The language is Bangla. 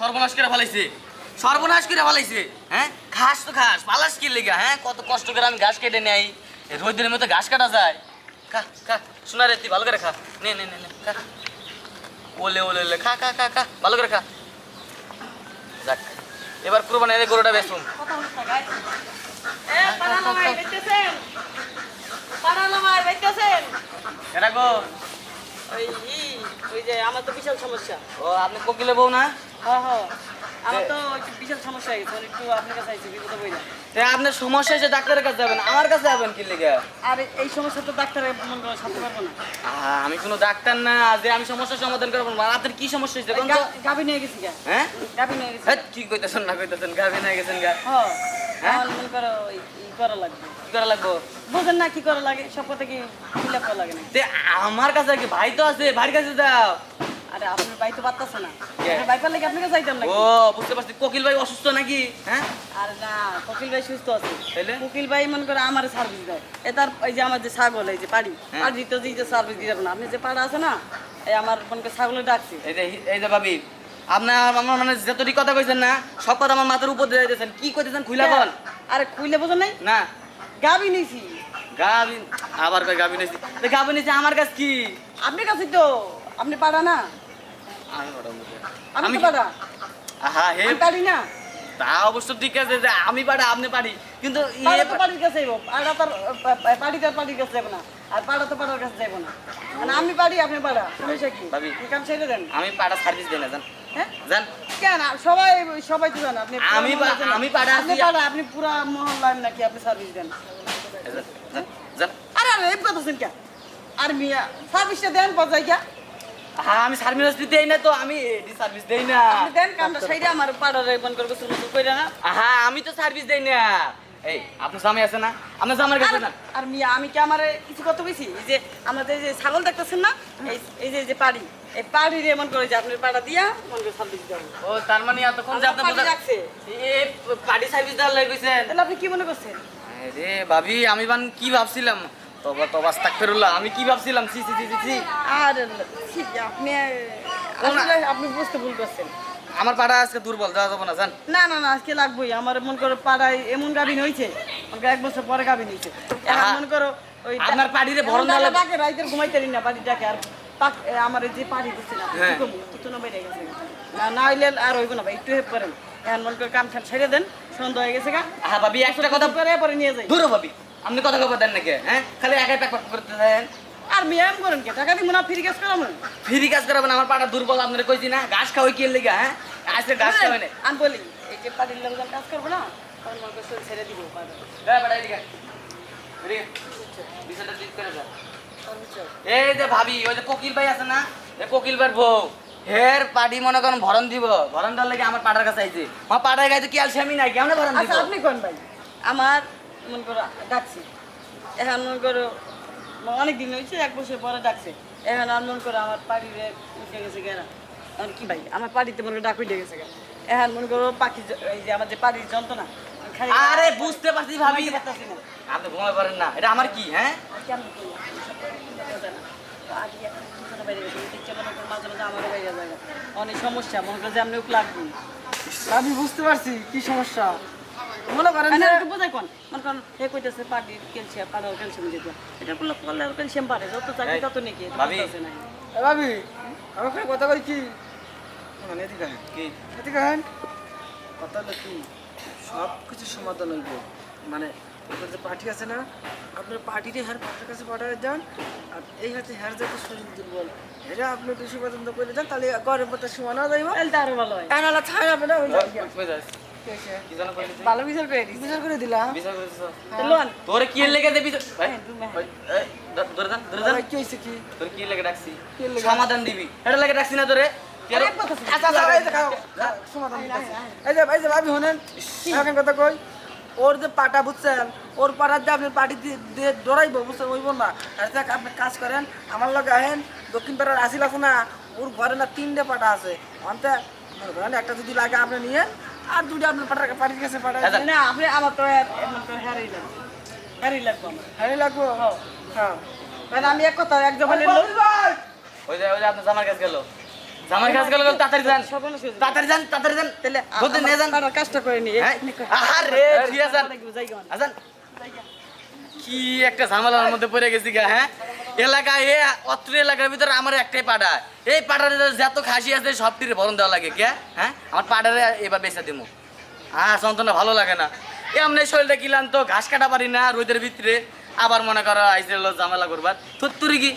সর্বনাশ করে ফেলাইছে, সর্বনাশ করে ফেলাইছে। হ্যাঁ, ঘাস তো ঘাস পালাস কি লেগা? হ্যাঁ, কত কষ্ট করে আমি ঘাস কেটে নেই। রোদের মতো ঘাস কাটা যায়? খা খা, শোনা রে, তুই ভালো করে খা। নে নে নে নে, খা। ওলে ওলে ওলে, খা খা খা খা, ভালো করে খা। যাক, এবার কুরবানির গরুটা বেচুম। এটা গো, ওই যে আমার তো বিশাল সমস্যা। ও আপনি কোকিলে বউ না? হ্যাঁ হ্যাঁ, আমার তো বিশাল সমস্যা হয়ে গেছে, একটু আপনার কাছে আইছি বিপদে বইলা। আপনার সমস্যা হয়েছে, ডাক্তারের কাছে যাবেন, আমার কাছে যাবেন কি লেগে? আর এই সমস্যা তো ডাক্তারে মন করে সারতে পারবো না। আমি কোনো ডাক্তার না যে আমি সমস্যার সমাধান করবো। আপনার কি সমস্যা হয়েছে? গাভী নিয়ে গেছি গা। হ্যাঁ, গাভী নিয়ে গেছি। কি কইতেছেন না কইতেছেন? গাভী নিয়ে গেছেন গা? হ্যাঁ, হ্যাঁ? আমার মন করো ই করা লাগবে। কি করা লাগবো? বুঝেন না কি করা লাগে? সব কথা কি ফিল করা লাগে না? তে আমার কাছে কি ভাই তো আছে, ভাইয়ের কাছে যাও। আরে আপনার ভাই তো পারতেছে না। কে? আপনার ভাই পারলে কি আপনার কাছে যাইতাম নাকি? ও বুঝতে পারছি, কোকিল ভাই অসুস্থ নাকি? হ্যাঁ, আরে না, কোকিল ভাই সুস্থ আছে। তাইলে? কোকিল ভাই মনে করে আমার সার্ভিস দেয়। তার এই যে আমার যে ছাগল, এই যে পাড়ি, হ্যাঁ। পাড়ি তো যে সার্ভিস দিতে পারবো না। আপনি যে পাড়া আছে না, এই আমার মনে করে ছাগলের ডাকছে। এই যে ভাবি, আপনার আমার মানে যতটি কথা কইছেন না, সব কথা আমার মাথার উপর দিয়ে যাইতেছেন। কি কইতেছেন খুইলা বল। আরে খুইলে বোঝো নাই? না, গাবি নিছি। গাভী আবার কই গাভী নিছি? গাভী নিছি আমার কাছে কি? আপনার কাছে তো, আপনি পাড়া না? আমি বড় মুখে। আমি তো পাড়া। আহা হে, আমি পারি না। তা অবশ্য ঠিক আছে যে আমি পারি আপনি পারি, কিন্তু পাড়া তো পাড়ির কাছে যাবো, পাড়া তার পাড়ি তার পাড়ির কাছে যাবো না, আর পাড়া তো পাড়ার কাছে যাবো না। মানে আমি পারি, আপনি পাড়া, সমস্যা কি? ভাবি। কি কাম ছেড়ে দেন। আমি পাড়া সার্ভিস দেই না, জান হ্যাঁ, জান। কেন? সবাই সবাই তো জানে আপনি আমি আমি পাড়া আপনি আছি। পাড়া, আপনি পুরা মহল্লায় নাকি আপনি সার্ভিস দেন। জান, জান। আরে আরে এই কথা শুন কে? আর মিয়া সার্ভিসটা দেন বাজাই কে? হ্যাঁ, আমি সার্ভিস দেই না তো, আমি সার্ভিস দেই না। আপনি দেন কামটা সাইডে আমার পাড়ারে মন করবে শুরু কইরা না। হ্যাঁ, আমি তো সার্ভিস দেই না। এই আপনার জামাই আছে না? আপনার জামার কাছে না? আর মিয়া আমি কি আমারে কিছু কত বেশি? এই যে আমাদের যে ছাগল দেখতেছেন না, এই যে পাড়ি, এই পাড়ি রে মন করে যে আপনি পাড়া দিয়া মন করে সার্ভিস দেন। ও তার মানে এতক্ষণ যে আপনি পাড়ি রাখছে। এই পার্টি সার্ভিস দেওয়ার লাগে কইছেন? তাহলে আপনি কি মনে করছেন? আরে ভাবি, আমি বান কি ভাবছিলাম, তবা তবা আস্তাগফিরুল্লাহ, আমি কি ভাবছিলাম, সি সি সি সি সি। আর ঠিক আপনি আসলে আপনি বুঝতে ভুল করছেন। আমার পাড়া আজকে দুর্বল, যাওয়া যাবো না জান। না না না, আজকে লাগবেই। আমার মন করে পাড়ায় এমন গাভিন হয়েছে, আমাকে 1 বছর পরে গাভিন হয়েছে। এখন মন করো ওই আপনার পাড়িরে ভরণ দেওয়া লাগবে। ডাকে, রাইতের ঘুমাইতে পারি না, পাড়ি ডাকে। আর আমার এই যে পাড়ি দিচ্ছে না, হ্যাঁ। তুতনো বেড়ে গেছে। না হইলে আর হইব না ভাই, একটু হেল্প করেন। এখন মন করে কাম খান ছেড়ে দেন, সন্ধ্যা হয়ে গেছে গা। হ্যাঁ ভাবি, একটা কথা করে পরে নিয়ে যাই। দূর ভাবি, আপনি কথা কবার দেন নাকি? হ্যাঁ, খালি একাই প্যাক প্যাক করতে দেন। আর মিয়াম করেন কে? টাকা দিব না, ফ্রি কাজ করাবো। ফ্রি কাজ করাবেন? আমার পাড়া দুর্বল, আপনারা কইছি না ঘাস খাওয়াই কি লেগে? হ্যাঁ, আজকে ঘাস খাওয়াই না। আমি বলি এই যে পাড়ির লোকজন কাজ করবো না, তখন মন করে ছেড়ে দিব। বেড়া এদিকে এদিকে, বিষয়টা ঠিক করে যা। এই যে ভাবি, ওই যে কোকিল ভাই আছে না, এই কোকিল ভাইয়ের বউ, হের পাড়ি মনে করেন ভরণ দিব। ভরণ দেওয়ার লাগে আমার পাড়ার কাছে আইছে। আমার পাড়ার গাইতে কি আলসামি নাই, কেমন ভরণ দিব? আচ্ছা আপনি কোন ভাই? আমার মন করো ডাকছি, এখন মন করো অনেক দিন হয়েছে, 1 বছর পরে ডাকছে। এখন আর মন করো আমার পাড়িরে উঠে গেছে গেরা। এখন কি ভাই, আমার পাড়িতে মনে করো ডাক উঠে গেছে গা। এখন মনে করো পাখি এই যে আমার যে পাড়ির যন্ত্রণা, খালি আরে বুঝতে পারছি ভাবি, ঘুমাইতে পারতাছি না। আপনি ঘুমাই পারেন না, এটা আমার কি? হ্যাঁ, আর কেমন করি? বোঝে না। পাড়ি একটা যন্ত্রণা বাইরে গেছে, দেখছে মনে করো মাঝে মাঝে আমারও বাইরে যায়। অনেক সমস্যা, মনে করো যে আপনি উপ লাগবে। আমি বুঝতে পারছি কি সমস্যা। মনে করেন যে একটু বোঝাই কোন মনে করেন হে কইতেছে পার্টির ক্যালসিয়াম, পাড়ার ক্যালসিয়াম যেটা, এটা করলে পাড়ার ক্যালসিয়াম বাড়ে, যত চাকরি তত নাকি ভাবি। এ ভাবি, আমি ওখানে কথা কই কি মানে এদিকে আহেন। কি? এদিকে আহেন। কথা হলো কি, সব কিছু সমাধান হইব। মানে আপনার যে পার্টি আছে না, আপনার পার্টিতে হ্যার পার্টির কাছে পাঠায় যান। আর এই হাতে হ্যার যাতে শরীর দুর্বল, এটা আপনি 200 পর্যন্ত করে যান, তাহলে ঘরের পথে সমান হয়ে যাইব। তাহলে তো আরো ভালো হয়। এনালা ছাই হবে না, হয়ে যাবে। কই যাস? কি জানো কইলি? ভালো বিচার করে দিস। বিচার করে দিলাম। বিচার করেছিস? লোন তোরে কি লেগে দেবি? ভাই হ্যাঁ, এই ধরে যান, ধরে যান। ভাই, কি হয়েছে কি? তোর কি লেগে ডাকছি? কি লেগে? সমাধান দিবি, এটা লেগে ডাকছি না তোরে? কি আরে? আরে কথা শুন। আচ্ছা আচ্ছা, এই যে খাও, সমাধান দিতেছি। এই যে ভাবি শুনেন, এখন কথা কই, ওর যে পাটা বুঝছেন, ওর পাটার যে আপনি পাটি দিয়ে দৌড়াইবো বুঝছেন, ওইব না। আর দেখ আপনি কাজ করেন, আমার লগে আহেন, দক্ষিণ পাড়ার আসিল আছে না, ওর ঘরে না 3টে পাটা আছে। অন্তে মনে করেন একটা যদি লাগে আপনি নিয়ে, আর 2টা আপনার পাটির কাছে পাঠায়। আচ্ছা। না আপনি আমার তো এমন করে হ্যারি লাগবে, হ্যারি লাগবে আমার। হ্যাঁ লাগবো। হ্যাঁ কারণ আমি এক কথা এক জবানের লোক। ওই যে আপনার জামার কাছে গেল। জামাই কাজ গেলে তাড়াতাড়ি যান সর্বনাশ হয়ে যাবে। তাড়াতাড়ি যান তাহলে বলতে নিয়ে যান পাড়ার কাজটা করে নি হ্যাঁ? আরে ঠিক আছে জায়গা আজান কি একটা ঝামেলার মধ্যে পড়ে গেছি গা হ্যাঁ এলাকায় অত্র এলাকার ভিতরে আমার একটাই পাড়া এই পাড়ার যত খাসি আছে সব তীরে ভরণ দেওয়া লাগে কে হ্যাঁ আমার পাড়ারে এবার বেচা দিমু যন্ত্রণা ভালো লাগে না এমনি শরীরটা কিলাম তো ঘাস কাটা পারি না রোদের ভিতরে আবার মনে করো আইসে ঝামেলা করবার তুই কি